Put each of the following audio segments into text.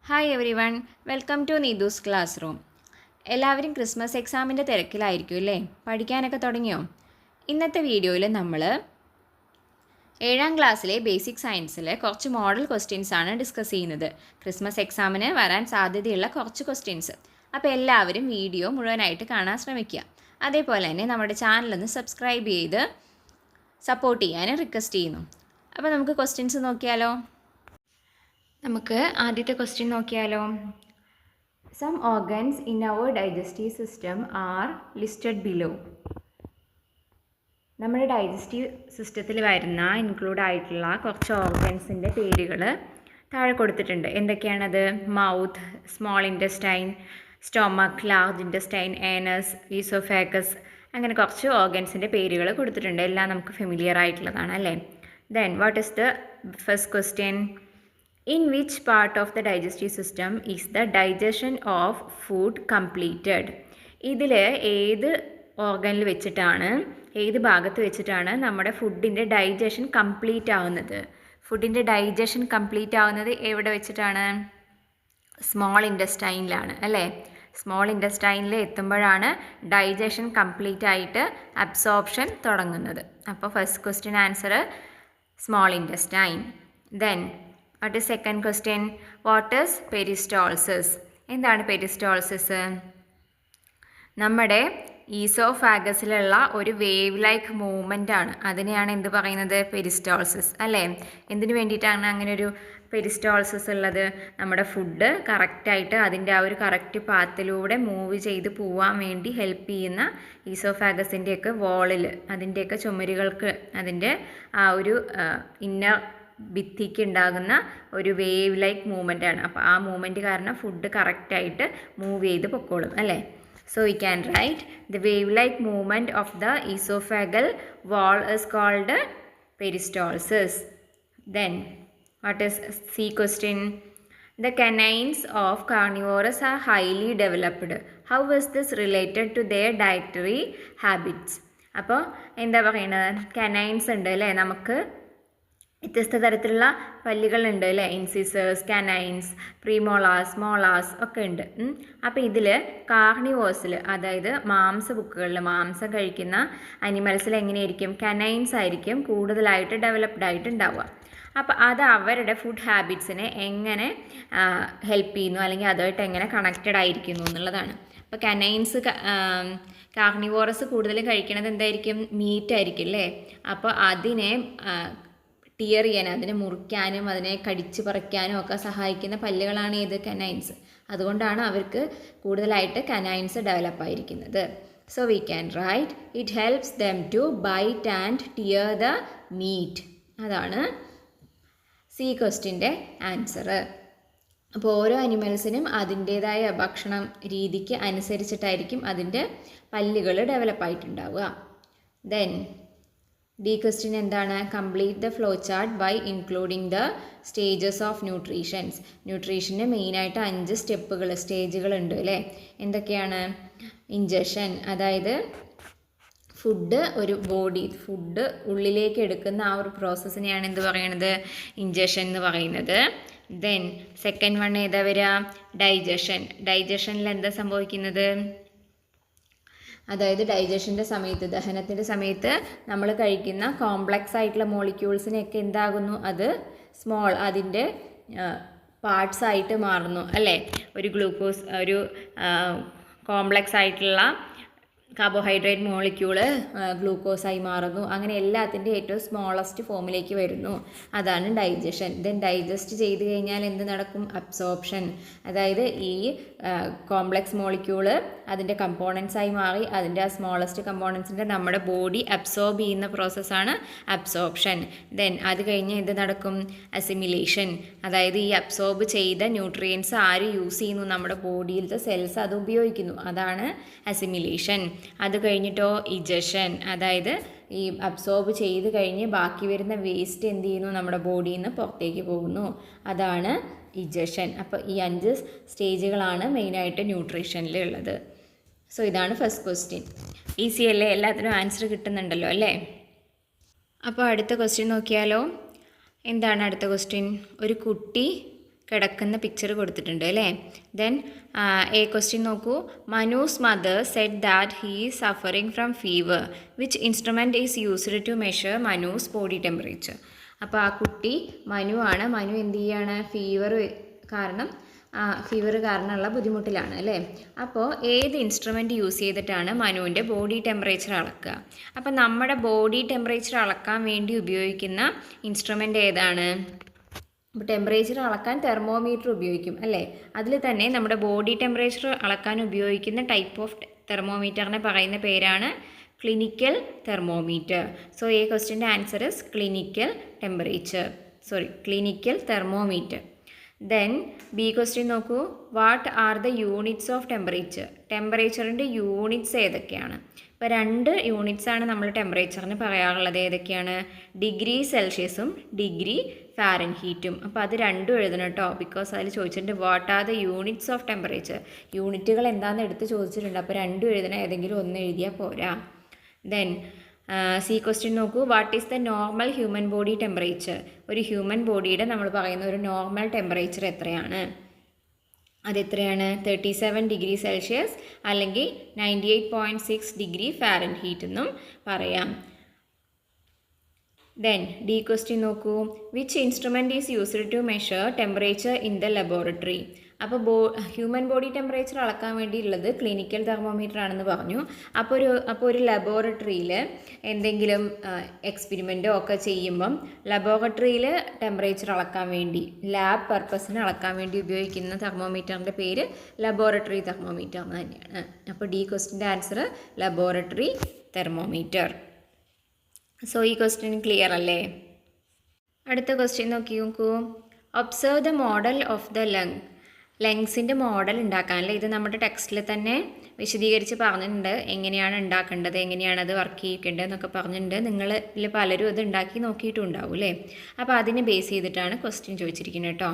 Hi everyone, welcome to Neethu's classroom. എല്ലാവരും Christmas എക്സാമിൻ്റെ തിരക്കിലായിരിക്കും അല്ലേ? പഠിക്കാനൊക്കെ തുടങ്ങിയോ? ഇന്നത്തെ വീഡിയോയിൽ നമ്മൾ 7ാം ക്ലാസ്സിലെ ബേസിക് സയൻസിലെ കുറച്ച് മോഡൽ ക്വസ്റ്റ്യൻസ് ആണ് ഡിസ്കസ് ചെയ്യുന്നത്. ക്രിസ്മസ് എക്സാമിന് വരാൻ സാധ്യതയുള്ള കുറച്ച് ക്വസ്റ്റ്യൻസ്. അപ്പോൾ എല്ലാവരും വീഡിയോ മുഴുവനായിട്ട് കാണാൻ ശ്രമിക്കുക. അതേപോലെ തന്നെ നമ്മുടെ ചാനലൊന്ന് സബ്സ്ക്രൈബ് ചെയ്ത് സപ്പോർട്ട് ചെയ്യാൻ റിക്വസ്റ്റ് ചെയ്യുന്നു. അപ്പോൾ നമുക്ക് ക്വസ്റ്റ്യൻസ് നോക്കിയാലോ? നമുക്ക് ആദ്യത്തെ ക്വസ്റ്റ്യൻ നോക്കിയാലോ. Some organs in our digestive system are listed below. നമ്മുടെ ഡൈജസ്റ്റീവ് സിസ്റ്റത്തിൽ വരുന്ന ഇൻക്ലൂഡ് ആയിട്ടുള്ള കുറച്ച് ഓർഗൻസിൻ്റെ പേരുകൾ താഴെ കൊടുത്തിട്ടുണ്ട്. എന്തൊക്കെയാണത്? Mouth, small intestine, stomach, large intestine, anus, oesophagus, അങ്ങനെ കുറച്ച് ഓർഗൻസിൻ്റെ പേരുകൾ കൊടുത്തിട്ടുണ്ട്. എല്ലാം നമുക്ക് ഫെമിലിയർ ആയിട്ടുള്ളതാണ് അല്ലേ? Then what is the first question? In which part of the digestive system is the digestion of food completed? ഇതിൽ ഏത് ഓർഗനിൽ വെച്ചിട്ടാണ്, ഏത് ഭാഗത്ത് വെച്ചിട്ടാണ് നമ്മുടെ ഫുഡിൻ്റെ ഡൈജഷൻ കംപ്ലീറ്റ് ആവുന്നത്? ഫുഡിൻ്റെ ഡൈജഷൻ കംപ്ലീറ്റ് ആവുന്നത് എവിടെ വെച്ചിട്ടാണ്? സ്മോൾ ഇൻറ്റസ്റ്റൈനിലാണ് അല്ലേ? സ്മോൾ ഇൻറ്റസ്റ്റൈനിൽ എത്തുമ്പോഴാണ് ഡൈജഷൻ കംപ്ലീറ്റ് ആയിട്ട് അബ്സോർപ്ഷൻ തുടങ്ങുന്നത്. അപ്പോൾ first question answer small intestine. Then what is second question? What is peristalsis? എന്താണ് പെരിസ്റ്റോൾസിസ്? നമ്മുടെ ഈസോഫാഗസിലുള്ള ഒരു വേവ് ലൈക്ക് മൂവ്മെൻ്റ് ആണ്. അതിനെയാണ് എന്ത് പറയുന്നത്? പെരിസ്റ്റോൾസിസ് അല്ലേ? എന്തിനു വേണ്ടിയിട്ടാണ് അങ്ങനെ ഒരു പെരിസ്റ്റോൾസിസ് ഉള്ളത്? നമ്മുടെ ഫുഡ് കറക്റ്റായിട്ട് അതിൻ്റെ ആ ഒരു കറക്റ്റ് പാത്തിലൂടെ മൂവ് ചെയ്ത് പോവാൻ വേണ്ടി ഹെൽപ്പ് ചെയ്യുന്ന ഈസോഫാഗസിൻ്റെയൊക്കെ വോളിൽ, അതിൻ്റെയൊക്കെ ചുമരുകൾക്ക്, അതിൻ്റെ ആ ഒരു ഇന്നർ ഭിത്തിക്ക് ഉണ്ടാകുന്ന ഒരു വേവ് ലൈക്ക് മൂവ്മെൻ്റ് ആണ്. അപ്പോൾ ആ മൂവ്മെൻറ്റ് കാരണം ഫുഡ് കറക്റ്റായിട്ട് മൂവ് ചെയ്ത് പൊക്കോളും അല്ലേ? So we can write the wave like movement of the oesophageal wall is called peristalsis. Then what is C question? The canines of carnivores are highly developed. How is this related to their dietary habits? അപ്പോൾ എന്താ പറയുന്നത്? Canines ഉണ്ട് അല്ലേ? നമുക്ക് വ്യത്യസ്ത തരത്തിലുള്ള പല്ലുകളുണ്ട് അല്ലേ? Incisors, canines, premolars, molars ഒക്കെ ഉണ്ട്. അപ്പോൾ ഇതിൽ കാർണിവോഴ്സിൽ, അതായത് മാംസബുക്കുകളിൽ, മാംസം കഴിക്കുന്ന അനിമൽസിൽ എങ്ങനെയായിരിക്കും? കനൈൻസ് ആയിരിക്കും കൂടുതലായിട്ട് ഡെവലപ്ഡ് ആയിട്ട് ഉണ്ടാവുക. അപ്പോൾ അത് അവരുടെ ഫുഡ് ഹാബിറ്റ്സിനെ എങ്ങനെ ഹെൽപ്പ് ചെയ്യുന്നു, അല്ലെങ്കിൽ അതുമായിട്ട് എങ്ങനെ കണക്റ്റഡ് ആയിരിക്കുന്നു എന്നുള്ളതാണ്. അപ്പോൾ കനൈൻസ്, കാർണിവോറസ് കൂടുതലും കഴിക്കുന്നത് എന്തായിരിക്കും? മീറ്റ് ആയിരിക്കും അല്ലേ? അപ്പോൾ അതിനെ ടിയർ ചെയ്യാനും, അതിനെ മുറിക്കാനും, അതിനെ കടിച്ച് പറിക്കാനും ഒക്കെ സഹായിക്കുന്ന പല്ലുകളാണ് ഏത്? കനൈൻസ്. അതുകൊണ്ടാണ് അവർക്ക് കൂടുതലായിട്ട് കനൈൻസ് ഡെവലപ്പ് ആയിരിക്കുന്നത്. So we can write it helps them to bite and tear the meat. അതാണ് സി ക്വസ്റ്റിൻ്റെ ആൻസർ. അപ്പോൾ ഓരോ അനിമൽസിനും അതിൻ്റേതായ ഭക്ഷണം രീതിക്ക് അനുസരിച്ചിട്ടായിരിക്കും അതിൻ്റെ പല്ലുകൾ ഡെവലപ്പ് ആയിട്ടുണ്ടാവുക. ദെൻ ഡി ക്വസ്റ്റ്യൻ എന്താണ്? Complete the flow chart by including the stages of nutritions. ന്യൂട്രീഷന് മെയിനായിട്ട് 5 സ്റ്റേജുകൾ ഉണ്ട് അല്ലേ? എന്തൊക്കെയാണ്? ഇൻജഷൻ, അതായത് ഫുഡ് ഫുഡ് ഉള്ളിലേക്ക് എടുക്കുന്ന ആ ഒരു പ്രോസസ്സിനെയാണ് എന്ത് പറയുന്നത്? ഇൻജഷൻ എന്ന് പറയുന്നത്. ദെൻ സെക്കൻഡ് വൺ ഏതാ വരിക? ഡൈജഷൻ. ഡൈജഷനിൽ എന്താ സംഭവിക്കുന്നത്? അതായത് ഡൈജഷൻ്റെ സമയത്ത്, ദഹനത്തിൻ്റെ സമയത്ത് നമ്മൾ കഴിക്കുന്ന കോംപ്ലക്സ് ആയിട്ടുള്ള മോളിക്യൂൾസിനെയൊക്കെ എന്താകുന്നു? അത് സ്മോൾ, അതിൻ്റെ പാർട്സ് ആയിട്ട് മാറുന്നു അല്ലേ? ഒരു ഗ്ലൂക്കോസ്, ഒരു കോംപ്ലക്സ് ആയിട്ടുള്ള കാർബോഹൈഡ്രേറ്റ് മോളിക്യൂള് ഗ്ലൂക്കോസായി മാറുന്നു. അങ്ങനെ എല്ലാത്തിൻ്റെ ഏറ്റവും സ്മോളസ്റ്റ് ഫോമിലേക്ക് വരുന്നു. അതാണ് ഡൈജഷൻ. ദെൻ ഡൈജസ്റ്റ് ചെയ്ത് കഴിഞ്ഞാൽ എന്ത് നടക്കും? അബ്സോർപ്ഷൻ. അതായത് ഈ കോംപ്ലക്സ് മോളിക്യൂള് അതിൻ്റെ കമ്പോണൻസായി മാറി അതിൻ്റെ ആ സ്മോളസ്റ്റ് കമ്പോണൻസിൻ്റെ നമ്മുടെ ബോഡി അബ്സോർബ് ചെയ്യുന്ന പ്രോസസ്സാണ് അബ്സോർപ്ഷൻ. ദെൻ അത് കഴിഞ്ഞ് എന്ത് നടക്കും? അസിമിലേഷൻ. അതായത് ഈ അബ്സോർബ് ചെയ്ത ന്യൂട്രിയൻസ് ആര് യൂസ് ചെയ്യുന്നു? നമ്മുടെ ബോഡിയിലത്തെ സെൽസ് അത് ഉപയോഗിക്കുന്നു. അതാണ് അസിമിലേഷൻ. അത് കഴിഞ്ഞിട്ടോ ഇജഷൻ, അതായത് ഈ അബ്സോർബ് ചെയ്ത് കഴിഞ്ഞ് ബാക്കി വരുന്ന വേസ്റ്റ് എന്ത് ചെയ്യുന്നു? നമ്മുടെ ബോഡിയിൽ നിന്ന് പുറത്തേക്ക് പോകുന്നു. അതാണ് ഇജഷൻ. അപ്പോൾ ഈ 5 സ്റ്റേജുകളാണ് മെയിനായിട്ട് ന്യൂട്രീഷനിൽ ഉള്ളത്. സോ ഇതാണ് ഫസ്റ്റ് ക്വസ്റ്റ്യൻ. ഈസി അല്ലേ? എല്ലാത്തിനും ആൻസർ കിട്ടുന്നുണ്ടല്ലോ അല്ലേ? അപ്പോൾ അടുത്ത ക്വസ്റ്റ്യൻ നോക്കിയാലോ. എന്താണ് അടുത്ത ക്വസ്റ്റ്യൻ? ഒരു കുട്ടി കിടക്കുന്ന പിക്ചർ കൊടുത്തിട്ടുണ്ട് അല്ലേ. ദെൻ എ ക്വസ്റ്റ്യൻ നോക്കൂ. Manu's mother said that he is suffering from fever. Which instrument is used to measure Manu's body temperature. അപ്പോൾ ആ കുട്ടി മനു ആണ്. മനു എന്ത് ചെയ്യാണ്? ഫീവർ കാരണമുള്ള ബുദ്ധിമുട്ടിലാണ് അല്ലേ. അപ്പോൾ ഏത് ഇൻസ്ട്രുമെൻറ്റ് യൂസ് ചെയ്തിട്ടാണ് മനുവിൻ്റെ ബോഡി ടെമ്പറേച്ചർ അളക്കുക? അപ്പോൾ നമ്മുടെ ബോഡി ടെമ്പറേച്ചർ അളക്കാൻ വേണ്ടി ഉപയോഗിക്കുന്ന ഇൻസ്ട്രുമെൻ്റ് ഏതാണ്? അപ്പോൾ ടെമ്പറേച്ചർ അളക്കാൻ തെർമോമീറ്റർ ഉപയോഗിക്കും അല്ലേ. അതിൽ തന്നെ നമ്മുടെ ബോഡി ടെമ്പറേച്ചർ അളക്കാൻ ഉപയോഗിക്കുന്ന ടൈപ്പ് ഓഫ് തെർമോമീറ്ററിനെ പറയുന്ന പേരാണ് ക്ലിനിക്കൽ തെർമോമീറ്റർ. സോ ഈ ക്വസ്റ്റ്യൻ്റെ answer is clinical thermometer. Then B question നോക്കൂ. What are the units of temperature? ടെമ്പറേച്ചറിൻ്റെ യൂണിറ്റ്സ് ഏതൊക്കെയാണ്? ഇപ്പോൾ 2 യൂണിറ്റ്സാണ് നമ്മൾ ടെമ്പറേച്ചറിന് പറയാറുള്ളത്. ഏതൊക്കെയാണ്? ഡിഗ്രി സെൽഷ്യസും ഡിഗ്രി ഫാരൻഹീറ്റും. അപ്പോൾ അത് രണ്ടും എഴുതണം കേട്ടോ. ബിക്കോസ് അതിൽ ചോദിച്ചിട്ടുണ്ട് what are the units of temperature. യൂണിറ്റുകൾ എന്താണെന്ന് എടുത്ത് ചോദിച്ചിട്ടുണ്ട്. അപ്പോൾ രണ്ടും എഴുതണം. ഏതെങ്കിലും ഒന്ന് എഴുതിയാൽ പോരാ. ദെൻ സി ക്വസ്റ്റ്യൻ നോക്കൂ. What is the normal human body temperature? ഒരു ഹ്യൂമൻ ബോഡിയുടെ നമ്മൾ പറയുന്ന ഒരു നോർമൽ ടെമ്പറേച്ചർ എത്രയാണ്? അതെത്രയാണ്? 37 ഡിഗ്രി സെൽഷ്യസ് അല്ലെങ്കിൽ 98.6 ഡിഗ്രി ഫാരൻഹീറ്റ് എന്നും പറയാം. ദെൻ ഡി ക്വസ്റ്റ്യൻ നോക്കൂ. Which instrument is used to measure temperature in the laboratory? അപ്പോൾ ഹ്യൂമൻ ബോഡി ടെമ്പറേച്ചർ അളക്കാൻ വേണ്ടിയുള്ളത് ക്ലിനിക്കൽ തെർമോമീറ്റർ ആണെന്ന് പറഞ്ഞു. അപ്പോൾ ഒരു ലബോറട്ടറിയിൽ എന്തെങ്കിലും എക്സ്പെരിമെൻറ്റോ ഒക്കെ ചെയ്യുമ്പം ലബോറട്ടറിയിൽ ടെമ്പറേച്ചർ അളക്കാൻ വേണ്ടി ലാബ് പർപ്പസിന് അളക്കാൻ വേണ്ടി ഉപയോഗിക്കുന്ന തെർമോമീറ്ററിൻ്റെ പേര് ലബോറട്ടറി തെർമോമീറ്റർ എന്ന് തന്നെയാണ്. അപ്പോൾ ഡി ക്വസ്റ്റിൻ്റെ ആൻസർ ലബോറട്ടറി തെർമോമീറ്റർ. സോ ഈ ക്വസ്റ്റ്യൻ ക്ലിയർ അല്ലേ? അടുത്ത ക്വസ്റ്റ്യൻ നോക്കൂ. Observe the model of the ലങ്സിൻ്റെ മോഡൽ ഉണ്ടാക്കാനല്ലേ. ഇത് നമ്മുടെ ടെക്സ്റ്റിൽ തന്നെ വിശദീകരിച്ച് പറഞ്ഞിട്ടുണ്ട്. എങ്ങനെയാണ് ഉണ്ടാക്കേണ്ടത്, എങ്ങനെയാണ് അത് വർക്ക് ചെയ്യിക്കേണ്ടത് എന്നൊക്കെ പറഞ്ഞിട്ടുണ്ട്. നിങ്ങളിൽ പലരും അത് ഉണ്ടാക്കി നോക്കിയിട്ടുണ്ടാവും അല്ലേ. അപ്പോൾ അതിനെ ബേസ് ചെയ്തിട്ടാണ് ക്വസ്റ്റ്യൻ ചോദിച്ചിരിക്കുന്നത് കേട്ടോ.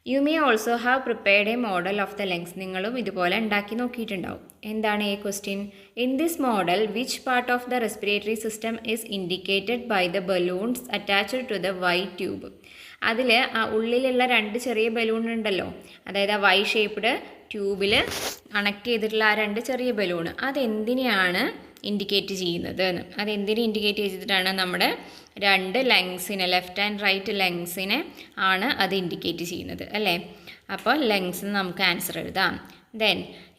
You may also have prepared a model of the lungs. നിങ്ങളും ഇതുപോലെ ഉണ്ടാക്കി നോക്കിയിട്ടുണ്ടാവും. എന്താണ് ഈ question? In this model which part of the respiratory system is indicated by the balloons attached to the Y tube. അതിൽ ആ ഉള്ളിലുള്ള 2 ചെറിയ ബലൂൺ ഉണ്ടല്ലോ, അതായത് ആ വൈ ഷേപ്പ്ഡ് ട്യൂബിൽ കണക്ട് ചെയ്തിട്ടുള്ള ആ 2 ചെറിയ ബലൂൺ, അതെന്തിനെയാണ് ഇൻഡിക്കേറ്റ് ചെയ്യുന്നത് എന്ന്. അതെന്തിനെ ഇൻഡിക്കേറ്റ് ചെയ്തിട്ടാണ്? നമ്മുടെ 2 ലങ്സിനെ, ലെഫ്റ്റ് ആൻഡ് റൈറ്റ് ലങ്സിനെ ആണ് അത് ഇൻഡിക്കേറ്റ് ചെയ്യുന്നത് അല്ലേ. അപ്പോൾ ലങ്സ് നമുക്ക് ആൻസർ എഴുതാം. Then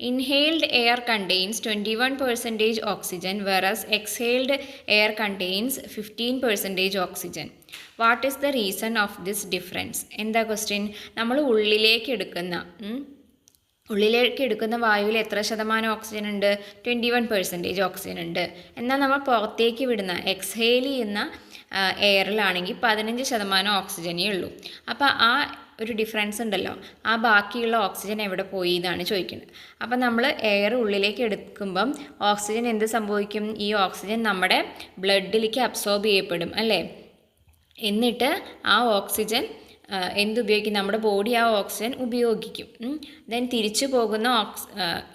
inhaled air contains 21% oxygen versus exhaled air contains 15% oxygen. What is the reason of this difference? എന്താ ക്വസ്റ്റ്യൻ? നമ്മൾ ഉള്ളിലേക്ക് എടുക്കുന്ന വായുവിൽ എത്ര ശതമാനം ഓക്സിജൻ ഉണ്ട്? 21% ഓക്സിജൻ ഉണ്ട്. എന്നാൽ നമ്മൾ പുറത്തേക്ക് വിടുന്ന എക്സ്ഹെയിൽ ചെയ്യുന്ന എയറിലാണെങ്കിൽ 15% ഓക്സിജനേ ഉള്ളൂ. അപ്പോൾ ആ ഒരു ഡിഫറൻസ് ഉണ്ടല്ലോ, ആ ബാക്കിയുള്ള ഓക്സിജൻ എവിടെ പോയി എന്നാണ് ചോദിക്കുന്നത്. അപ്പം നമ്മൾ എയർ ഉള്ളിലേക്ക് എടുക്കുമ്പം ഓക്സിജൻ എന്ത് സംഭവിക്കും? ഈ ഓക്സിജൻ നമ്മുടെ ബ്ലഡിലേക്ക് അബ്സോർബ് ചെയ്യപ്പെടും അല്ലേ. എന്നിട്ട് ആ ഓക്സിജൻ എന്തുപയോഗിക്കും? നമ്മുടെ ബോഡി ആ ഓക്സിജൻ ഉപയോഗിക്കും. ദെൻ തിരിച്ചു പോകുന്ന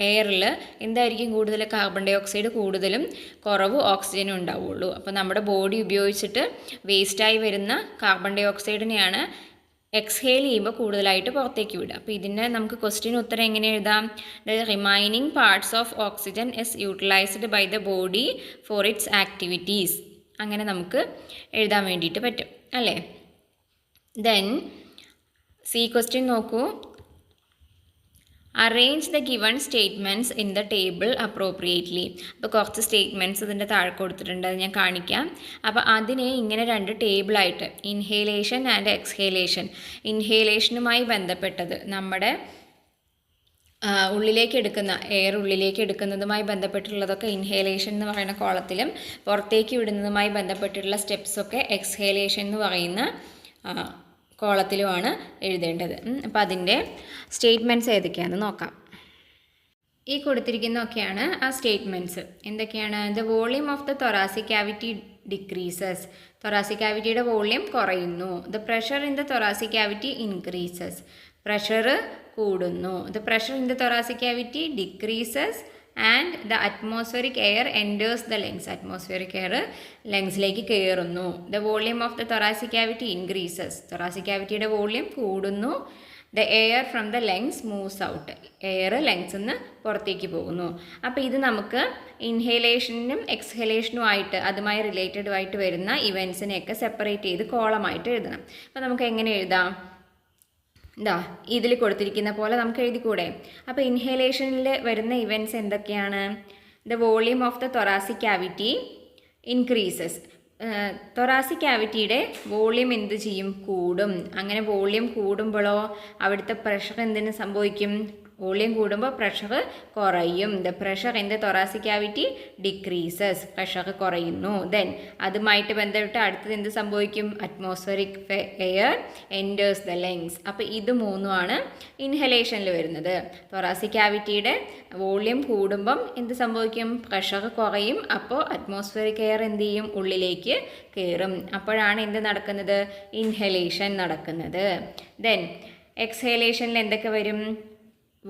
എയറിൽ എന്തായിരിക്കും കൂടുതൽ? കാർബൺ ഡൈ ഓക്സൈഡ് കൂടുതലും കുറവ് ഓക്സിജനും ഉണ്ടാവുള്ളൂ. അപ്പോൾ നമ്മുടെ ബോഡി ഉപയോഗിച്ചിട്ട് വേസ്റ്റായി വരുന്ന കാർബൺ ഡൈ ഓക്സൈഡിനെയാണ് എക്സ്ഹെയിൽ ചെയ്യുമ്പോൾ കൂടുതലായിട്ട് പുറത്തേക്ക് വിടുക. അപ്പോൾ ഇതിൻ്റെ നമുക്ക് ക്വസ്റ്റ്യൻ ഉത്തരം എങ്ങനെ എഴുതാം? The remaining parts of oxygen is utilised by the body for its activities. അങ്ങനെ നമുക്ക് എഴുതാൻ വേണ്ടിയിട്ട് പറ്റും അല്ലേ. ദെൻ സി ക്വസ്റ്റ്യൻ നോക്കൂ. Arrange the given statements in the table appropriately. അപ്പോൾ കുറച്ച് സ്റ്റേറ്റ്മെൻറ്റ്സ് ഇതിൻ്റെ താഴെ കൊടുത്തിട്ടുണ്ട്, അത് ഞാൻ കാണിക്കാം. അപ്പോൾ അതിനെ ഇങ്ങനെ 2 ടേബിളായിട്ട് ഇൻഹേലേഷൻ ആൻഡ് എക്സ്ഹേലേഷൻ. ഇൻഹേലേഷനുമായി ബന്ധപ്പെട്ടത് നമ്മുടെ ഉള്ളിലേക്ക് എടുക്കുന്ന എയർ ഉള്ളിലേക്ക് എടുക്കുന്നതുമായി ബന്ധപ്പെട്ടുള്ളതൊക്കെ ഇൻഹേലേഷൻ എന്ന് പറയുന്ന കോളത്തിലും പുറത്തേക്ക് വിടുന്നതുമായി ബന്ധപ്പെട്ടുള്ള സ്റ്റെപ്സൊക്കെ എക്സ്ഹേലേഷൻ എന്ന് പറയുന്ന കോളത്തിലുമാണ് എഴുതേണ്ടത്. അപ്പോൾ അതിൻ്റെ സ്റ്റേറ്റ്മെൻറ്റ്സ് ഏതൊക്കെയാണെന്ന് നോക്കാം. ഈ കൊടുത്തിരിക്കുന്നതൊക്കെയാണ് ആ സ്റ്റേറ്റ്മെൻറ്റ്സ്. എന്തൊക്കെയാണ്? The volume of the thoracic cavity decreases. Thoracic ക്യാവിറ്റിയുടെ വോളിയം കുറയുന്നു. The pressure in the thoracic cavity increases. Pressure കൂടുന്നു. The pressure in the thoracic cavity decreases and the atmospheric air enters the lungs. Atmospheric air ലങ്സിലേക്ക് കയറുന്നു. The volume of the thoracic cavity increases. Thoracic ക്യാവിറ്റിയുടെ volume കൂടുന്നു. The air from the lungs moves out. Air ലെങ്സിൽ നിന്ന് പുറത്തേക്ക് പോകുന്നു. അപ്പോൾ ഇത് നമുക്ക് ഇൻഹേലേഷനും എക്സ്ഹലേഷനും ആയിട്ട് അതുമായി റിലേറ്റഡുമായിട്ട് വരുന്ന ഇവൻസിനെയൊക്കെ സെപ്പറേറ്റ് ചെയ്ത് കോളമായിട്ട് എഴുതണം. അപ്പോൾ നമുക്ക് എങ്ങനെ എഴുതാം? ഇതാ ഇതിൽ കൊടുത്തിരിക്കുന്ന പോലെ നമുക്ക് എഴുതിക്കൂടെ? അപ്പോൾ ഇൻഹേലേഷനിൽ വരുന്ന ഇവൻറ്റ്സ് എന്തൊക്കെയാണ്? The volume of the thoracic cavity increases. Thoracic ക്യാവിറ്റിയുടെ വോളിയം എന്ത് ചെയ്യും? കൂടും. അങ്ങനെ വോളിയം കൂടുമ്പോഴോ അവിടുത്തെ പ്രഷർ എന്തിനു സംഭവിക്കും? വോളിയം കൂടുമ്പോൾ പ്രഷർ കുറയും. The pressure in the thoracic cavity decreases. Pressure കുറയുന്നു. ദെൻ അതുമായിട്ട് ബന്ധപ്പെട്ട് അടുത്തത് എന്ത് സംഭവിക്കും? Atmospheric air enters the lungs. അപ്പോൾ ഇത് മൂന്നുമാണ് ഇൻഹലേഷനിൽ വരുന്നത്. തൊറാസിക് ക്യാവിറ്റിയുടെ വോളിയം കൂടുമ്പം എന്ത് സംഭവിക്കും? പ്രഷർ കുറയും. അപ്പോൾ അറ്റ്മോസ്ഫറിക് എയർ എന്ത് ചെയ്യും? ഉള്ളിലേക്ക് കയറും. അപ്പോഴാണ് എന്ത് നടക്കുന്നത്? ഇൻഹലേഷൻ നടക്കുന്നത്. ദെൻ എക്സ്ഹലേഷനിൽ എന്തൊക്കെ വരും?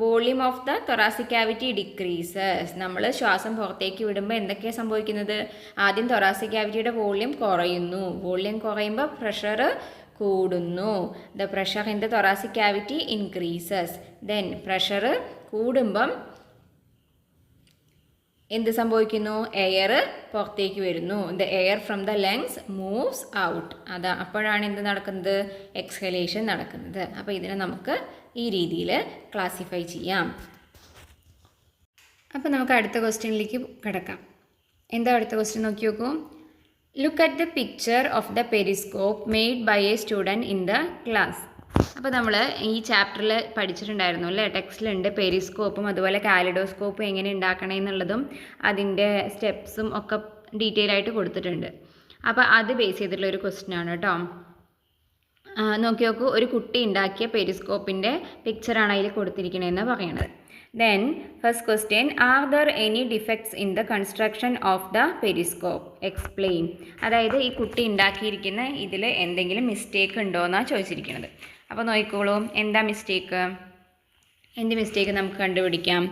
Volume of the thoracic cavity decreases. നമ്മൾ ശ്വാസം പുറത്തേക്ക് വിടുമ്പോൾ എന്തൊക്കെയാണ് സംഭവിക്കുന്നത്? ആദ്യം തൊറാസിക് ക്യാവിറ്റിയുടെ വോളിയം കുറയുന്നു. വോളിയം കുറയുമ്പോൾ പ്രഷർ കൂടുന്നു. The pressure in the thoracic cavity increases. Then pressure കൂടുമ്പം എന്ത് സംഭവിക്കുന്നു? എയർ പുറത്തേക്ക് വരുന്നു. The air from the lungs moves out. അപ്പോഴാണ് എന്ത് നടക്കുന്നത്? എക്സ്ഹലേഷൻ നടക്കുന്നത്. അപ്പോൾ ഇതിനെ നമുക്ക് ഈ രീതിയിൽ ക്ലാസിഫൈ ചെയ്യാം. അപ്പോൾ നമുക്ക് അടുത്ത ക്വസ്റ്റ്യനിലേക്ക് കിടക്കാം. എന്താ അടുത്ത ക്വസ്റ്റ്യൻ നോക്കി നോക്കൂ. Look at the picture of the periscope made by a student in the class. അപ്പോൾ നമ്മൾ ഈ ചാപ്റ്ററിൽ പഠിച്ചിട്ടുണ്ടായിരുന്നു അല്ലേ? ടെക്സ്റ്റിലുണ്ട് പെരിസ്കോപ്പും അതുപോലെ കാലിഡോസ്കോപ്പും എങ്ങനെ ഉണ്ടാക്കണേ എന്നുള്ളതും അതിൻ്റെ സ്റ്റെപ്സും ഒക്കെ ഡീറ്റെയിൽ ആയിട്ട് കൊടുത്തിട്ടുണ്ട്. അപ്പോൾ അത് ബേസ് ചെയ്തിട്ടുള്ള ഒരു ക്വസ്റ്റ്യൻ ആണ് കേട്ടോ. നോക്കി നോക്കൂ. ഒരു കുട്ടി ഉണ്ടാക്കിയ പെരിസ്കോപ്പിൻ്റെ പിക്ചറാണ് അതിൽ കൊടുത്തിരിക്കണതെന്ന് പറയണത്. Then first question, are there any defects in the construction of the Periscope? Explain. അതായത് ഈ കുട്ടി ഉണ്ടാക്കിയിരിക്കുന്ന ഇതിൽ എന്തെങ്കിലും മിസ്റ്റേക്ക് ഉണ്ടോ എന്നാണ് ചോദിച്ചിരിക്കുന്നത്. അപ്പോൾ നോക്കിക്കോളൂ, എന്താ മിസ്റ്റേക്ക്? എന്ത് മിസ്റ്റേക്ക് നമുക്ക് കണ്ടുപിടിക്കാം?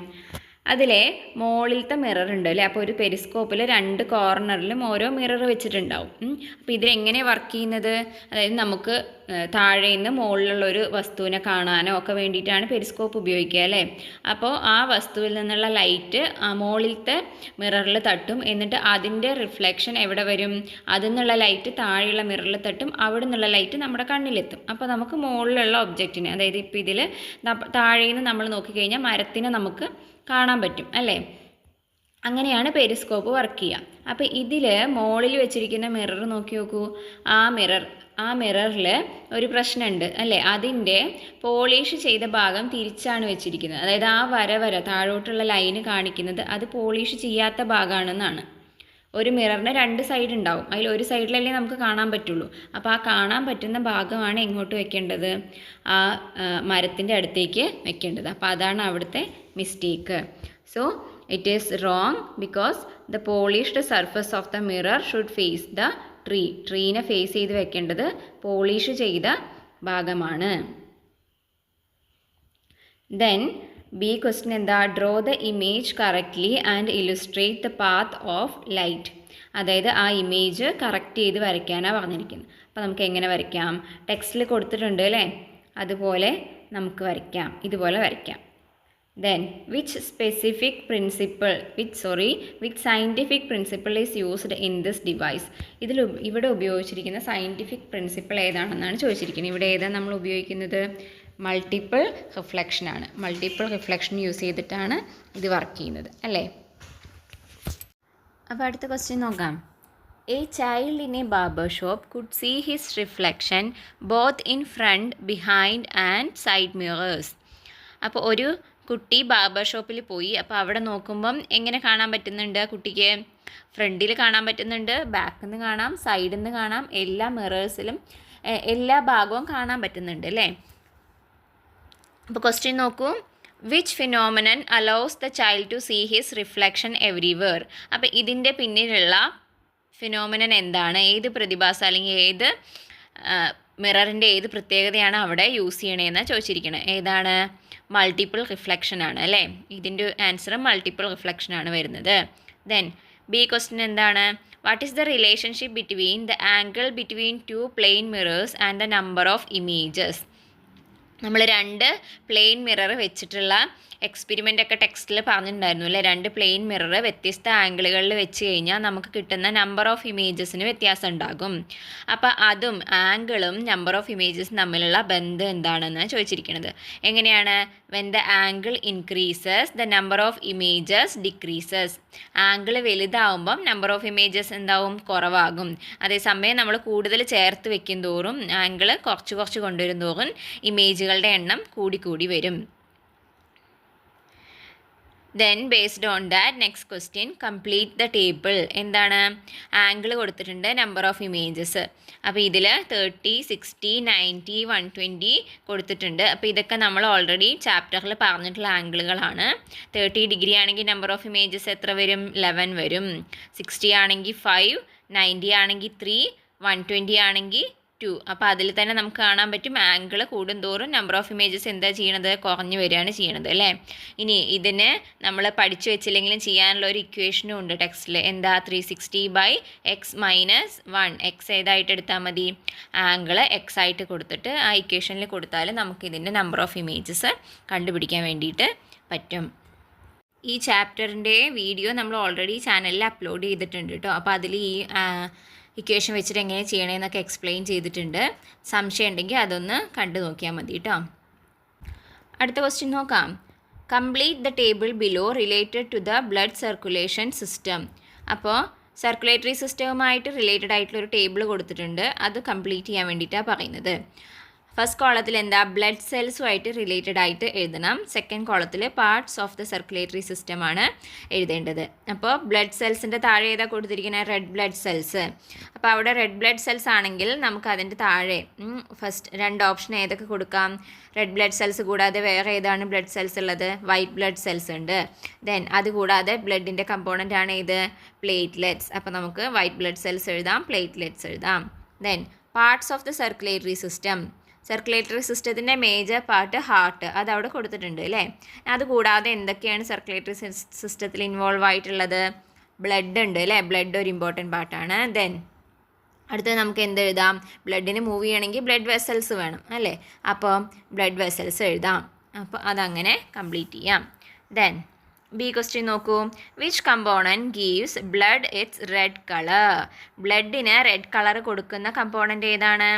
അതിലെ മുകളിലത്തെ മിറർ ഉണ്ട് അല്ലേ? അപ്പോൾ ഒരു പെരിസ്കോപ്പിൽ 2 കോർണറിലും ഓരോ മിറർ വെച്ചിട്ടുണ്ടാവും. അപ്പോൾ ഇതിലെങ്ങനെ വർക്ക് ചെയ്യുന്നത്? അതായത് നമുക്ക് താഴെ നിന്ന് മുകളിലുള്ളൊരു വസ്തുവിനെ കാണാനോ ഒക്കെ വേണ്ടിയിട്ടാണ് പെരിസ്കോപ്പ് ഉപയോഗിക്കുക അല്ലേ? അപ്പോൾ ആ വസ്തുവിൽ നിന്നുള്ള ലൈറ്റ് ആ മുകളിലത്തെ മിററിൽ തട്ടും. എന്നിട്ട് അതിൻ്റെ റിഫ്ലക്ഷൻ എവിടെ വരും? അതിൽ നിന്നുള്ള ലൈറ്റ് താഴെയുള്ള മിററിൽ തട്ടും. അവിടെ നിന്നുള്ള ലൈറ്റ് നമ്മുടെ കണ്ണിലെത്തും. അപ്പോൾ നമുക്ക് മുകളിലുള്ള ഒബ്ജക്റ്റിനെ, അതായത് ഇപ്പോൾ ഇതിൽ താഴെ നിന്ന് നമ്മൾ നോക്കിക്കഴിഞ്ഞാൽ മരത്തിനെ നമുക്ക് കാണാൻ പറ്റും അല്ലേ? അങ്ങനെയാണ് പെരിസ്കോപ്പ് വർക്ക് ചെയ്യുക. അപ്പോൾ ഇതിൽ മുകളിൽ വെച്ചിരിക്കുന്ന മിറർ നോക്കി നോക്കൂ. ആ മിററിൽ ഒരു പ്രശ്നമുണ്ട് അല്ലേ? അതിൻ്റെ പോളിഷ് ചെയ്ത ഭാഗം തിരിച്ചാണ് വെച്ചിരിക്കുന്നത്. അതായത് ആ വര താഴോട്ടുള്ള ലൈന് കാണിക്കുന്നത് അത് പോളിഷ് ചെയ്യാത്ത ഭാഗമാണെന്നാണ്. ഒരു മിററിന് 2 സൈഡ് ഉണ്ടാവും. അതിൽ ഒരു സൈഡിലല്ലേ നമുക്ക് കാണാൻ പറ്റുള്ളൂ. അപ്പോൾ ആ കാണാൻ പറ്റുന്ന ഭാഗമാണ് എങ്ങോട്ട് വെക്കേണ്ടത്? ആ മരത്തിൻ്റെ അടുത്തേക്ക് വെക്കേണ്ടത്. അപ്പോൾ അതാണ് അവിടുത്തെ mistake. So it is wrong because the polished surface of the mirror should face the tree. ട്രീനെ ഫേസ് ചെയ്ത് വെക്കേണ്ടത് പോളിഷ് ചെയ്ത ഭാഗമാണ്. ദെൻ ബി ക്വസ്റ്റ്യൻ എന്താ? Draw the image correctly and illustrate the path of light. അതായത് ആ image correct ചെയ്ത് വരയ്ക്കാനാണ് പറഞ്ഞിരിക്കുന്നത്. അപ്പോൾ നമുക്ക് എങ്ങനെ വരയ്ക്കാം? ടെക്സ്റ്റിൽ കൊടുത്തിട്ടുണ്ട് അല്ലേ? അതുപോലെ നമുക്ക് വരയ്ക്കാം. ഇതുപോലെ വരയ്ക്കാം. Then which scientific principle is used in this device? ഇവിടെ ഉപയോഗിച്ചിരിക്കുന്ന സയൻറ്റിഫിക് പ്രിൻസിപ്പിൾ ഏതാണെന്നാണ് ചോദിച്ചിരിക്കുന്നത്. ഇവിടെ ഏതാണ് നമ്മൾ ഉപയോഗിക്കുന്നത്? മൾട്ടിപ്പിൾ റിഫ്ലക്ഷനാണ്. മൾട്ടിപ്പിൾ റിഫ്ലക്ഷൻ യൂസ് ചെയ്തിട്ടാണ് ഇത് വർക്ക് ചെയ്യുന്നത് അല്ലേ? അപ്പോൾ അടുത്ത ക്വസ്റ്റ്യൻ നോക്കാം. A child in a barber shop could see his reflection both in front, behind and side mirrors. അപ്പോൾ ഒരു കുട്ടി ബാർബർ ഷോപ്പിൽ പോയി. അപ്പോൾ അവിടെ നോക്കുമ്പം എങ്ങനെ കാണാൻ പറ്റുന്നുണ്ട്? കുട്ടിക്ക് ഫ്രണ്ടിൽ കാണാൻ പറ്റുന്നുണ്ട്, ബാക്കിൽ നിന്ന് കാണാം, സൈഡിൽ നിന്ന് കാണാം. എല്ലാ മിറേഴ്സിലും എല്ലാ ഭാഗവും കാണാൻ പറ്റുന്നുണ്ട് അല്ലേ? അപ്പോൾ ക്വസ്റ്റ്യൻ നോക്കൂ. Which phenomenon allows the child to see his reflection everywhere? അപ്പോൾ ഇതിൻ്റെ പിന്നിലുള്ള ഫിനോമിനൻ എന്താണ്? ഏത് പ്രതിഭാസം അല്ലെങ്കിൽ ഏത് മിററിൻ്റെ ഏത് പ്രത്യേകതയാണ് അവിടെ യൂസ് ചെയ്യണതെന്ന് ചോദിച്ചിരിക്കുന്നത്. ഏതാണ്? മൾട്ടിപ്പിൾ റിഫ്ലക്ഷൻ ആണ് അല്ലേ? ഇതിൻ്റെ ആൻസർ മൾട്ടിപ്പിൾ റിഫ്ലക്ഷൻ ആണ് വരുന്നത്. ദെൻ ബി ക്വസ്റ്റ്യൻ എന്താണ്? What is the relationship between the angle between 2 plane mirrors and the number of images? നമ്മൾ 2 പ്ലെയിൻ മിറർ വെച്ചിട്ടുള്ള എക്സ്പെരിമെൻ്റ് ഒക്കെ ടെക്സ്റ്റിൽ പറഞ്ഞിട്ടുണ്ടായിരുന്നു അല്ലേ. 2 പ്ലെയിൻ മിറർ വ്യത്യസ്ത ആംഗിളുകളിൽ വെച്ച് കഴിഞ്ഞാൽ നമുക്ക് കിട്ടുന്ന നമ്പർ ഓഫ് ഇമേജസിന് വ്യത്യാസം ഉണ്ടാകും. അപ്പോൾ അതും ആംഗിളും നമ്പർ ഓഫ് ഇമേജസും തമ്മിലുള്ള ബന്ധം എന്താണെന്ന് ചോദിച്ചിരിക്കുന്നത്. എങ്ങനെയാണ്? When the angle increases the number of images decreases. Angle വലുതാവുമ്പം നമ്പർ ഓഫ് ഇമേജസ് എന്താവും? കുറവാകും. അതേസമയം നമ്മൾ കൂടുതൽ ചേർത്ത് വെക്കും തോറും ആംഗിൾ കുറച്ച് കൊണ്ടുവരും തോറും ഇമേജുകളുടെ എണ്ണം കൂടി വരും. Then based on that, next question, complete the table. എന്താണ്? ആംഗിൾ കൊടുത്തിട്ടുണ്ട്, നമ്പർ ഓഫ് ഇമേജസ്. അപ്പോൾ ഇതിൽ 30, 60, 90, 120 കൊടുത്തിട്ടുണ്ട്. അപ്പോൾ ഇതൊക്കെ നമ്മൾ ഓൾറെഡി ചാപ്റ്ററിൽ പറഞ്ഞിട്ടുള്ള ആംഗിളുകളാണ്. 30 ഡിഗ്രി ആണെങ്കിൽ നമ്പർ ഓഫ് ഇമേജസ് എത്ര വരും? 11 വരും. 60 ആണെങ്കിൽ 5, 90 ആണെങ്കിൽ 3, 120 ആണെങ്കിൽ 2. അപ്പോൾ അതിൽ തന്നെ നമുക്ക് കാണാൻ പറ്റും ആംഗിൾ കൂടുന്തോറും നമ്പർ ഓഫ് ഇമേജസ് എന്താ ചെയ്യണത്? കുറഞ്ഞു വരികയാണ് ചെയ്യണത് അല്ലേ. ഇനി ഇതിന് നമ്മൾ പഠിച്ചു വെച്ചില്ലെങ്കിലും ചെയ്യാനുള്ള ഒരു ഇക്വേഷനും ഉണ്ട് ടെക്സ്റ്റിൽ. എന്താ? 360/x - 1. എക്സ് ഏതായിട്ട് എടുത്താൽ മതി? ആംഗിൾ എക്സ് ആയിട്ട് കൊടുത്തിട്ട് ആ ഇക്വേഷനിൽ കൊടുത്താൽ നമുക്ക് ഇതിൻ്റെ നമ്പർ ഓഫ് ഇമേജസ് കണ്ടുപിടിക്കാൻ വേണ്ടിയിട്ട് പറ്റും. ഈ ചാപ്റ്ററിൻ്റെ വീഡിയോ നമ്മൾ ഓൾറെഡി ചാനലിൽ അപ്ലോഡ് ചെയ്തിട്ടുണ്ട് കേട്ടോ. അപ്പോൾ അതിൽ ഈ ഇക്വേഷൻ വെച്ചിട്ട് എങ്ങനെ ചെയ്യണമെന്നൊക്കെ എക്സ്പ്ലെയിൻ ചെയ്തിട്ടുണ്ട്. സംശയം ഉണ്ടെങ്കിൽ അതൊന്ന് കണ്ടു നോക്കിയാൽ മതി കേട്ടോ. അടുത്ത ക്വസ്റ്റ്യൻ നോക്കാം. Complete the table below related to the blood circulation system. അപ്പോൾ സർക്കുലേറ്ററി സിസ്റ്റവുമായിട്ട് റിലേറ്റഡ് ആയിട്ടുള്ളൊരു ടേബിൾ കൊടുത്തിട്ടുണ്ട്. അത് കംപ്ലീറ്റ് ചെയ്യാൻ വേണ്ടിയിട്ടാണ് പറയുന്നത്. ഫസ്റ്റ് കോളത്തിൽ എന്താ? ബ്ലഡ് സെൽസുമായിട്ട് റിലേറ്റഡ് ആയിട്ട് എഴുതണം. സെക്കൻഡ് കോളത്തിൽ പാർട്സ് ഓഫ് ദ സർക്കുലേറ്ററി സിസ്റ്റമാണ് എഴുതേണ്ടത്. അപ്പോൾ ബ്ലഡ് സെൽസിൻ്റെ താഴെ ഏതാ കൊടുത്തിരിക്കുന്നത്? Red blood cells. അപ്പോൾ അവിടെ റെഡ് ബ്ലഡ് സെൽസ് ആണെങ്കിൽ നമുക്ക് അതിൻ്റെ താഴെ ഫസ്റ്റ് 2 ഓപ്ഷൻ ഏതൊക്കെ കൊടുക്കാം? റെഡ് ബ്ലഡ് സെൽസ് കൂടാതെ വേറെ ഏതാണ് ബ്ലഡ് സെൽസ് ഉള്ളത്? വൈറ്റ് ബ്ലഡ് സെൽസ് ഉണ്ട്. ദെൻ അതുകൂടാതെ ബ്ലഡിൻ്റെ കമ്പോണൻ്റ് ആണ് ഇത് പ്ലേറ്റ്ലെറ്റ്സ്. അപ്പോൾ നമുക്ക് വൈറ്റ് ബ്ലഡ് സെൽസ് എഴുതാം, പ്ലേറ്റ്ലെറ്റ്സ് എഴുതാം. Then parts of the circulatory system. Circulatory സിസ്റ്റത്തിൻ്റെ മേജർ പാർട്ട് ഹാർട്ട്, അതവിടെ കൊടുത്തിട്ടുണ്ട് അല്ലേ. അതുകൂടാതെ എന്തൊക്കെയാണ് സർക്കുലേറ്ററി സിസ്റ്റത്തിൽ ഇൻവോൾവ് ആയിട്ടുള്ളത്? ബ്ലഡ് ഉണ്ട് അല്ലേ. ബ്ലഡ് ഒരു ഇമ്പോർട്ടൻറ്റ് പാർട്ടാണ്. ദെൻ അടുത്തത് നമുക്ക് എന്ത് എഴുതാം? ബ്ലഡിന് മൂവ് ചെയ്യണമെങ്കിൽ ബ്ലഡ് വെസൽസ് വേണം അല്ലേ. അപ്പോൾ ബ്ലഡ് വെസൽസ് എഴുതാം. അപ്പോൾ അതങ്ങനെ കംപ്ലീറ്റ് ചെയ്യാം. ദെൻ ബി ക്വസ്റ്റ്യൻ നോക്കൂ. Which component gives blood its red colour. ബ്ലഡിന് റെഡ് കളർ കൊടുക്കുന്ന കമ്പോണൻറ്റ് ഏതാണ്?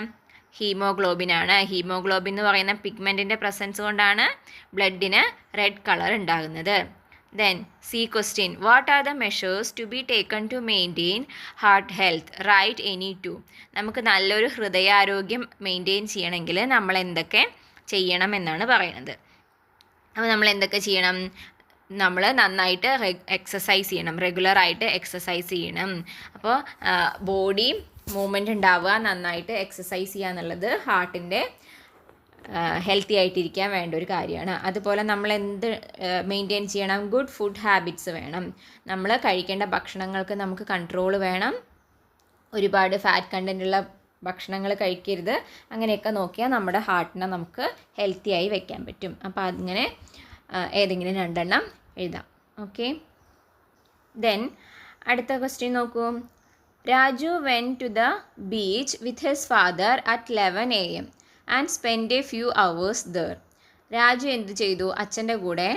ഹീമോഗ്ലോബിനാണ്. ഹീമോഗ്ലോബിൻ എന്ന് പറയുന്ന പിഗ്മെൻറ്റിൻ്റെ പ്രസൻസ് കൊണ്ടാണ് ബ്ലഡിന് റെഡ് കളർ ഉണ്ടാകുന്നത്. Then C question. What are the measures to be taken to maintain heart health? Write any two. നമുക്ക് നല്ലൊരു ഹൃദയാരോഗ്യം മെയിൻറ്റെയിൻ ചെയ്യണമെങ്കിൽ നമ്മൾ എന്തൊക്കെ ചെയ്യണം എന്നാണ് പറയുന്നത്. അപ്പോൾ നമ്മൾ എന്തൊക്കെ ചെയ്യണം? നമ്മൾ നന്നായിട്ട് എക്സസൈസ് ചെയ്യണം, റെഗുലറായിട്ട് എക്സസൈസ് ചെയ്യണം. അപ്പോൾ ബോഡി മൂവ്മെൻറ്റ് ഉണ്ടാവുക, നന്നായിട്ട് എക്സസൈസ് ചെയ്യുക എന്നുള്ളത് ഹാർട്ടിൻ്റെ ഹെൽത്തി ആയിട്ടിരിക്കാൻ വേണ്ട ഒരു കാര്യമാണ്. അതുപോലെ നമ്മൾ എന്ത് മെയിൻറ്റെയിൻ ചെയ്യണം? ഗുഡ് ഫുഡ് ഹാബിറ്റ്സ് വേണം. നമ്മൾ കഴിക്കേണ്ട ഭക്ഷണങ്ങൾക്ക് നമുക്ക് കൺട്രോൾ വേണം. ഒരുപാട് ഫാറ്റ് കണ്ടൻറ്റുള്ള ഭക്ഷണങ്ങൾ കഴിക്കരുത്. അങ്ങനെയൊക്കെ നോക്കിയാൽ നമ്മുടെ ഹാർട്ടിനെ നമുക്ക് ഹെൽത്തി ആയി വെക്കാൻ പറ്റും. അപ്പോൾ അതിങ്ങനെ ഏതെങ്കിലും 2 എണ്ണം എഴുതാം. ഓക്കെ. ദെൻ അടുത്ത ക്വസ്റ്റ്യൻ നോക്കൂ. Raju went to the beach with his father at 11 AM and spent a few hours there. Raju എന്ത് ചെയ്തു? അച്ഛൻ്റെ കൂടെ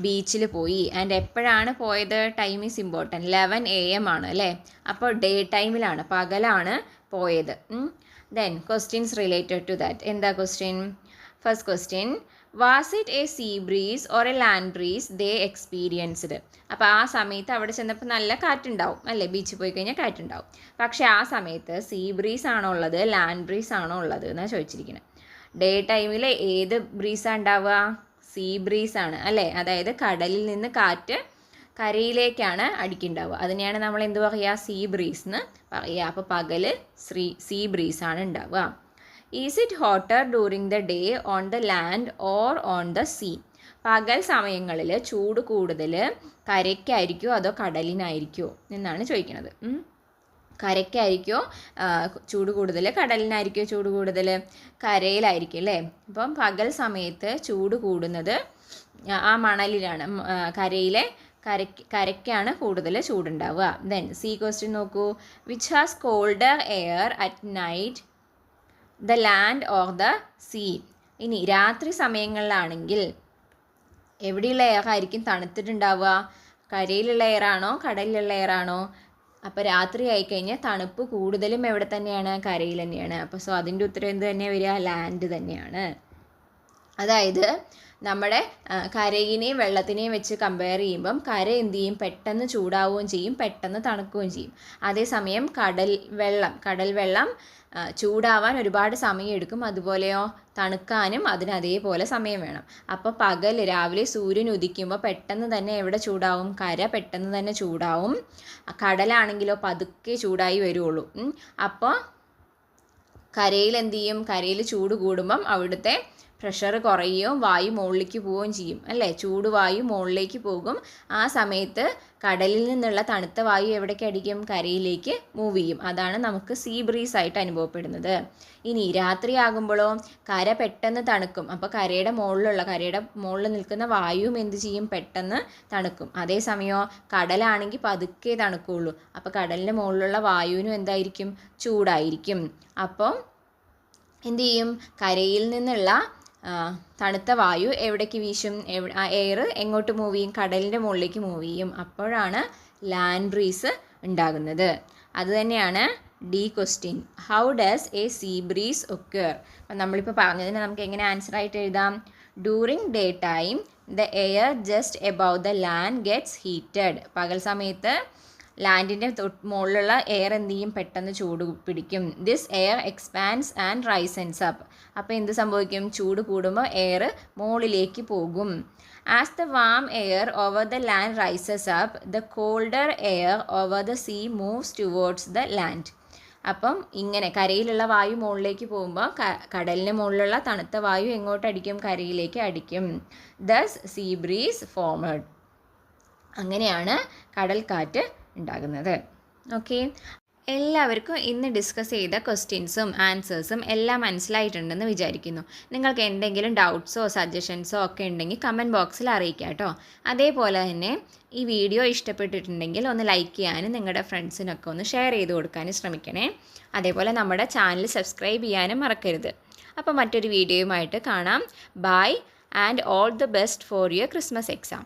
ബീച്ചിൽ പോയി. ആൻഡ് എപ്പോഴാണ് പോയത്? Time is important. 11 AM ആണ് അല്ലേ. അപ്പോൾ ഡേ ടൈമിലാണ്, പകലാണ് പോയത്. Then questions related to that. എന്താ question? First question. Was it a sea breeze or a land breeze they experienced? അപ്പോൾ ആ സമയത്ത് അവിടെ ചെന്നപ്പോൾ നല്ല കാറ്റുണ്ടാവും അല്ലേ. ബീച്ചിൽ പോയി കഴിഞ്ഞാൽ കാറ്റുണ്ടാവും. പക്ഷേ ആ സമയത്ത് സീ ബ്രീസ് ആണോ ഉള്ളത്, ലാൻഡ് ബ്രീസ് ആണോ ഉള്ളത് എന്നാണ് ചോദിച്ചിരിക്കുന്നത്. ഡേ ടൈമിൽ ഏത് ബ്രീസാണ് ഉണ്ടാവുക? സീ ബ്രീസ് ആണ് അല്ലേ. അതായത് കടലിൽ നിന്ന് കാറ്റ് കരയിലേക്കാണ് അടിക്കുന്നുണ്ടാവുക. അതിനെയാണ് നമ്മൾ എന്ത് പറയുക? സീ ബ്രീസ് എന്ന് പറയുക. അപ്പോൾ പകൽ സീ ബ്രീസ് ആണ് ഉണ്ടാവുക. Is it hotter during the day on the land or on the sea? പകൽ സമയങ്ങളിൽ ചൂട് കൂടുതൽ കരയ്ക്കായിരിക്കുമോ അതോ കടലിനായിരിക്കുമോ എന്നാണ് ചോദിക്കുന്നത്. കരയ്ക്കായിരിക്കുമോ ചൂട് കൂടുതൽ, കടലിനായിരിക്കുമോ ചൂട് കൂടുതൽ? കരയിലായിരിക്കും അല്ലേ. അപ്പം പകൽ സമയത്ത് ചൂട് കൂടുന്നത് ആ മണലിലാണ്, കരയ്ക്കാണ് കൂടുതൽ ചൂടുണ്ടാവുക. ദെൻ സി ക്വസ്റ്റ്യൻ നോക്കൂ. Which has colder air at night, the land or the sea? ഇനി രാത്രി സമയങ്ങളിലാണെങ്കിൽ എവിടെയുള്ള എയർ ആയിരിക്കും തണുത്തിട്ടുണ്ടാവുക? കരയിലുള്ള എയറാണോ കടലിലുള്ള എയറാണോ? അപ്പോൾ രാത്രി ആയിക്കഴിഞ്ഞാൽ തണുപ്പ് കൂടുതലും എവിടെ തന്നെയാണ്? കരയിൽ തന്നെയാണ്. അപ്പോൾ അതിൻ്റെ ഉത്തരം എന്ത് തന്നെ വരിക? ലാൻഡ് തന്നെയാണ്. അതായത് നമ്മുടെ കരയിനെയും വെള്ളത്തിനെയും വെച്ച് കമ്പയർ ചെയ്യുമ്പം കര എന്ത് ചെയ്യും? പെട്ടെന്ന് ചൂടാവുകയും ചെയ്യും, പെട്ടെന്ന് തണുക്കുകയും ചെയ്യും. അതേസമയം കടൽ വെള്ളം ചൂടാവാൻ ഒരുപാട് സമയം എടുക്കും, അതുപോലെയോ തണുക്കാനും അതിന് അതേപോലെ സമയം വേണം. അപ്പോൾ രാവിലെ സൂര്യൻ ഉദിക്കുമ്പോൾ പെട്ടെന്ന് തന്നെ എവിടെ ചൂടാവും? കര പെട്ടെന്ന് തന്നെ ചൂടാവും. കടലാണെങ്കിലോ പതുക്കെ ചൂടായി വരുള്ളൂ. അപ്പോൾ കരയിൽ എന്ത് ചെയ്യും? കരയിൽ ചൂട് കൂടുമ്പം അവിടുത്തെ പ്രഷർ കുറയുകയും വായു മുകളിലേക്ക് പോവുകയും ചെയ്യും, അല്ലേ? ചൂട് വായു മുകളിലേക്ക് പോകും. ആ സമയത്ത് കടലിൽ നിന്നുള്ള തണുത്ത വായു എവിടേക്ക് അടിക്കും? കരയിലേക്ക് മൂവ് ചെയ്യും. അതാണ് നമുക്ക് സീ ബ്രീസ് ആയിട്ട് അനുഭവപ്പെടുന്നത്. ഇനി രാത്രിയാകുമ്പോഴോ കര പെട്ടെന്ന് തണുക്കും. അപ്പോൾ കരയുടെ മുകളിൽ നിൽക്കുന്ന വായുവും എന്ത് ചെയ്യും? പെട്ടെന്ന് തണുക്കും. അതേസമയമോ കടലാണെങ്കിൽ പതുക്കെ തണുക്കുള്ളൂ. അപ്പോൾ കടലിൻ്റെ മുകളിലുള്ള വായുവിനും എന്തായിരിക്കും? ചൂടായിരിക്കും. അപ്പോൾ എന്ത് ചെയ്യും? കരയിൽ നിന്നുള്ള തണുത്ത വായു എവിടേക്ക് വീശും? എയർ എങ്ങോട്ട് മൂവ് ചെയ്യും? കടലിൻ്റെ മുകളിലേക്ക് മൂവ് ചെയ്യും. അപ്പോഴാണ് ലാൻഡ് ബ്രീസ് ഉണ്ടാകുന്നത്. അതുതന്നെയാണ് D question. How does A sea breeze occur? അപ്പം നമ്മളിപ്പോൾ പറഞ്ഞതിന് നമുക്ക് എങ്ങനെ ആൻസർ ആയിട്ട് എഴുതാം? During day time the air just above the land gets heated. പകൽ സമയത്ത് ലാൻഡിൻ്റെ മുകളിലുള്ള എയർ എന്ത് ചെയ്യും? പെട്ടെന്ന് ചൂട് പിടിക്കും. This air expands and റൈസൻസ് up. അപ്പോൾ എന്ത് സംഭവിക്കും? ചൂട് കൂടുമ്പോൾ എയർ മുകളിലേക്ക് പോകും. As the warm air over the land rises up the colder air over the sea moves towards the land. അപ്പം ഇങ്ങനെ കരയിലുള്ള വായു മുകളിലേക്ക് പോകുമ്പോൾ കടലിന് മുകളിലുള്ള തണുത്ത വായു എങ്ങോട്ടടിക്കും? കരയിലേക്ക് അടിക്കും. Thus sea breeze formed. അങ്ങനെയാണ് കടൽക്കാറ്റ് ഉണ്ടാകുന്നത്. ഓക്കെ, എല്ലാവർക്കും ഇന്ന് ഡിസ്കസ് ചെയ്ത ക്വസ്റ്റ്യൻസും ആൻസേഴ്സും എല്ലാം മനസ്സിലായിട്ടുണ്ടെന്ന് വിചാരിക്കുന്നു. നിങ്ങൾക്ക് എന്തെങ്കിലും ഡൗട്ട്സോ സജഷൻസോ ഒക്കെ ഉണ്ടെങ്കിൽ കമൻറ്റ് ബോക്സിൽ അറിയിക്കാം കേട്ടോ. അതേപോലെ തന്നെ ഈ വീഡിയോ ഇഷ്ടപ്പെട്ടിട്ടുണ്ടെങ്കിൽ ഒന്ന് ലൈക്ക് ചെയ്യാനും നിങ്ങളുടെ ഫ്രണ്ട്സിനൊക്കെ ഒന്ന് ഷെയർ ചെയ്ത് കൊടുക്കാനും ശ്രമിക്കണേ. അതേപോലെ നമ്മുടെ ചാനൽ സബ്സ്ക്രൈബ് ചെയ്യാനും മറക്കരുത്. അപ്പോൾ മറ്റൊരു വീഡിയോയുമായിട്ട് കാണാം. Bye and all the best for your Christmas exam.